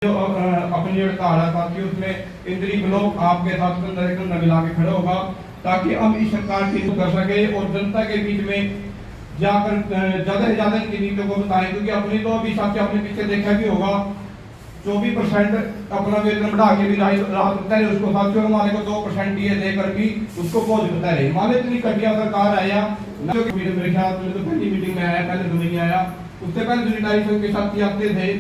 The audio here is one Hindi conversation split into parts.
जो अपनी हड़ताल है ताकि उसमें इंद्री ब्लॉक आपके साथ कंधा कंधा मिला के खड़ा होगा ताकि हम इस सरकार की कर सके और जनता के बीच में जाकर ज्यादा से ज्यादा इनकी नीतियों को बताएं, क्योंकि अपनी तो अभी साथ आपने पीछे देखा भी होगा 24% अपना वेतन बढ़ा के भी राहत बता रहे उसको साथियों हमारे को 2% ये देकर भी उसको बोझ बता रहे। हमारे इतनी घटिया सरकार आया जो कि मेरे ख्याल में तो पहली मीटिंग में आया, पहले तो नहीं आया, उससे पहले जो रिटायरिंग के साथी आते थे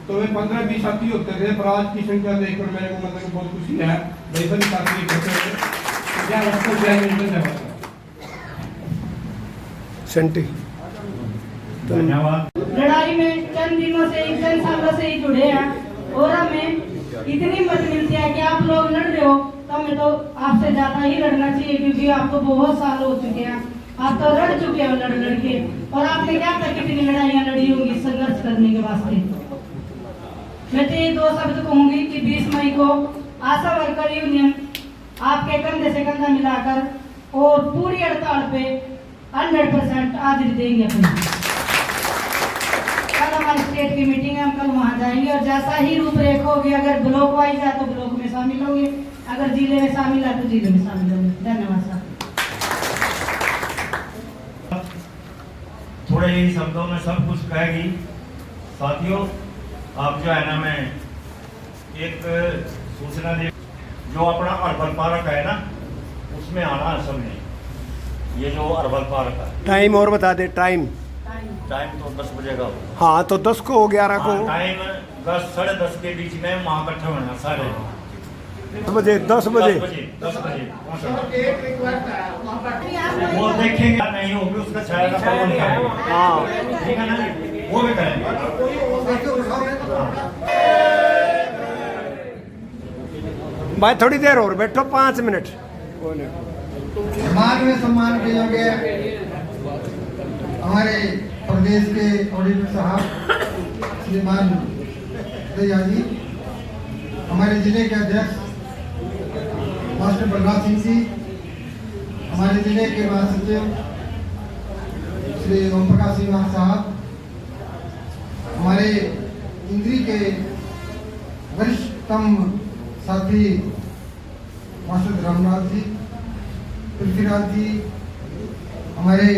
तो वे 15-20 साथी होते थे, पर आज की संख्या देखकर मेरे को मतलब बहुत खुशी है। सभी साथी धन्यवाद। लड़ाई में चंद दिनों से चंद सालों से ही जुड़े हैं और हमें इतनी मदद मिलती है कि आप लोग लड़ रहे हो तो हमें तो आपसे ज्यादा ही लड़ना चाहिए, क्योंकि आपको बहुत साल हो चुके हैं, आप तो लड़ चुके हो लड़ के, और आपने क्या तक कितनी लड़ाइयाँ लड़ी होंगी संघर्ष करने के वास्ते। मैं तो ये 2 शब्द कहूंगी कि 20 मई को आशा वर्कर यूनियन आपके कंधे से कंधा मिलाकर और पूरी हड़ताल पे 100% हाजिरी देंगे अपनी। कल हमारी स्टेट की मीटिंग है, हम कल वहाँ जाएंगे और जैसा ही रूपरेखा होगी, अगर ब्लॉक वाइज है तो ब्लॉक में शामिल होंगे, अगर जिले में शामिल है तो जिले में शामिल होंगे। धन्यवाद सर। थोड़े ही शब्दों में सब कुछ कहेगी। साथियों, आप जो है ना, मैं एक सूचना दे, जो अपना अर्बन पार्क है ना उसमें आना है सबने। ये जो अर्बन पार्क है, टाइम और बता दे। टाइम तो 10 बजे का। हाँ तो 10 को 11 को टाइम 10 साढ़े 10 के बीच में वहाँ इकट्ठे होना सारे 10 बजे 10 बजे वो देखेंगे नहीं होगी उसका छाया का पवन निकालेंगे। हाँ ठीक है ना, वो भी करेंगे। भाई थोड़ी देर और बैठो, 5 मिनट। समाज में सम्मान के योग्य हमारे प्रदेश के ऑडिटर साहब श्रीमान दया जी, हमारे जिले के अध्यक्ष मास्टर बलराज सिंह जी, हमारे जिले के महासचिव श्री ओम प्रकाश सिंह साहब, हमारे इंद्री के वरिष्ठतम साथी मास्टर रामनाथ जी, पृथ्वीराज जी, हमारे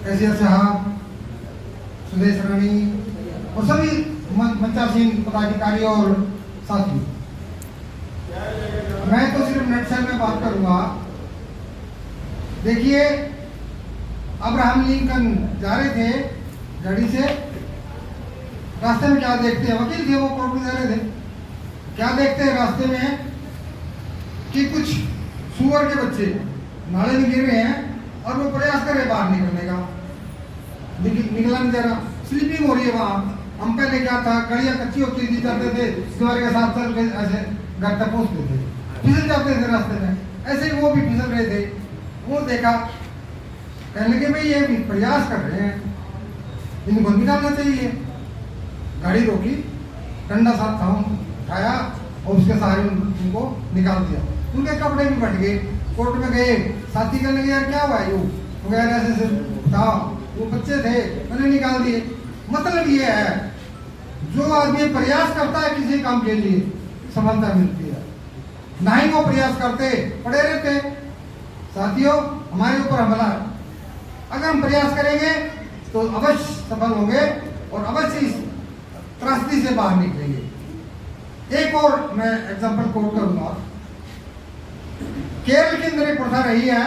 एसिया साहब, सुदेश रानी और सभी मंचासीन पदाधिकारी और साथी, मैं तो सिर्फ नटशेल में बात करूंगा। देखिए, अब्राहम लिंकन जा रहे थे गाड़ी से, रास्ते में क्या देखते हैं, वकील थे वो, कोर्ट में जा रहे थे, क्या देखते हैं रास्ते में कि कुछ सुअर के बच्चे नाले में गिर रहे हैं और वो प्रयास कर रहे बाहर निकलने का, निकला नहीं जा रहा, स्लीपिंग हो रही है वहाँ। हम पहले क्या था, गड़ियाँ कच्ची होती थी, चलते थे दीवार के साथ चल के ऐसे घर तक पहुँचते थे, फिसल जाते थे रास्ते में, ऐसे ही वो भी फिसल रहे थे। वो देखा, कहने लगे भाई ये प्रयास कर रहे हैं, इनको निकालना चाहिए। गाड़ी रोकी, ठंडा साथ था उठाया और उसके सहारे उनको निकाल दिया। उनके कपड़े भी फट गए। कोर्ट में गए, साथी कहने लगे यार क्या हुआ है, वो कह रहे ऐसे था, वो बच्चे थे मैंने निकाल दिए। मतलब ये है, जो आदमी प्रयास करता है किसी काम के लिए सफलता मिलती है, ना ही वो प्रयास करते पड़े रहते। साथियों, हमारे ऊपर हमला है, अगर हम प्रयास करेंगे तो अवश्य सफल होंगे और अवश्य इस त्रासदी से बाहर निकलेंगे। एक और मैं एग्जांपल कोट करूंगा। केरल के अंदर एक प्रथा रही है,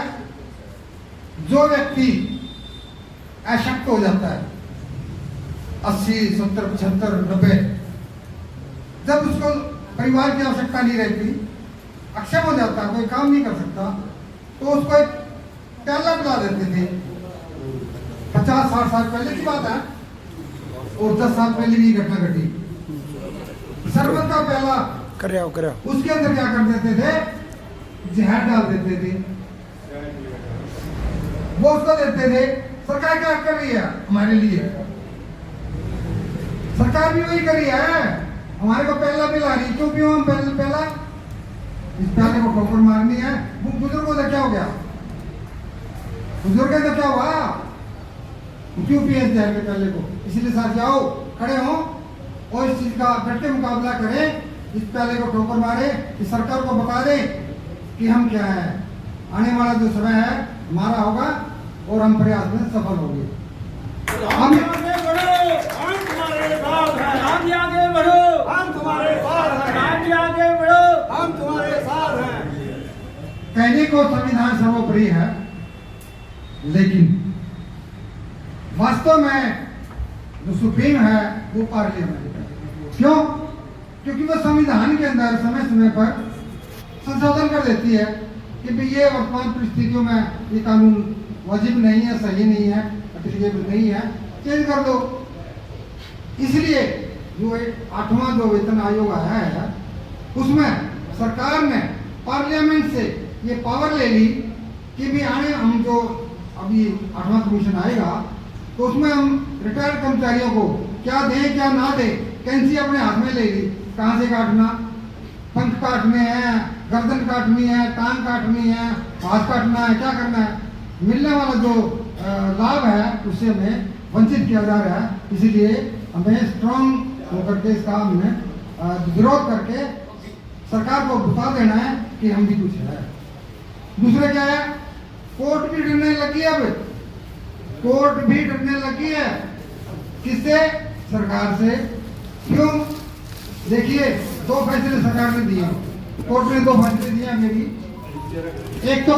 जो व्यक्ति अशक्त हो जाता है 80, 70, 75, 90, जब उसको परिवार की आवश्यकता नहीं रहती, अक्षम हो जाता, कोई काम नहीं कर सकता, तो उसको एक प्याला पिला देते थे। 50-60 साल पहले की बात है और 10 साल पहले भी घटना घटी। शरबत का प्याला उसके अंदर क्या कर देते थे, जहर डाल देते थे, वो उसको देते थे। सरकार क्या कर रही है हमारे लिए, सरकार भी वही कर रही है, हमारे को पहला पिला रही। क्यों पियो हम पहला, इस प्याले को ठोकर मारनी है। बुजुर्गों का क्या हो गया, बुजुर्गों का क्या हुआ, क्यों पिए जहर के प्याले को। इसलिए साथ जाओ, खड़े हो और इस चीज का डटे मुकाबला करे, इस प्याले को ठोकर मारे, इस सरकार को बता दे कि हम क्या है। आने वाला जो समय है हमारा होगा और हम प्रयास में सफल होंगे। हम आगे बढ़ो, हम तुम्हारे साथ हैं। आगे बढ़ो, हम तुम्हारे साथ हैं। आगे बढ़ो, हम तुम्हारे साथ हैं। कहने को संविधान सर्वोपरि है, लेकिन वास्तव में जो सुप्रीम है वो पार्लियामेंट है। क्यों? क्योंकि वो संविधान के अंदर समय समय पर संशोधन कर देती है कि भाई ये वर्तमान परिस्थितियों में ये कानून वाजिब नहीं है, सही नहीं है, एप्लीकेबल नहीं है, चेंज कर दो। इसलिए जो 8वां जो वेतन आयोग आया है उसमें सरकार ने पार्लियामेंट से ये पावर ले ली कि भी आने हम जो अभी 8वां कमीशन आएगा तो उसमें हम रिटायर्ड कर्मचारियों को क्या दें क्या ना दें, कैंची अपने हाथ में ले ली। कहाँ से काटना, पंख काटने हैं, गर्दन काटनी है, टांग काटनी है, हाथ काटना है, क्या करना है, मिलने वाला जो लाभ है उससे हमें वंचित किया जा रहा है। इसीलिए हमें स्ट्रांग होकर के इसका हमने विरोध करके सरकार को बता देना है कि हम भी कुछ है। दूसरा क्या है, कोर्ट भी डरने लगी है। अब कोर्ट भी डरने लगी है, किससे? सरकार से। क्यों? देखिए 2 फैसले सरकार ने दिए, कोर्ट ने 2 फैसले दिए मेरी। एक तो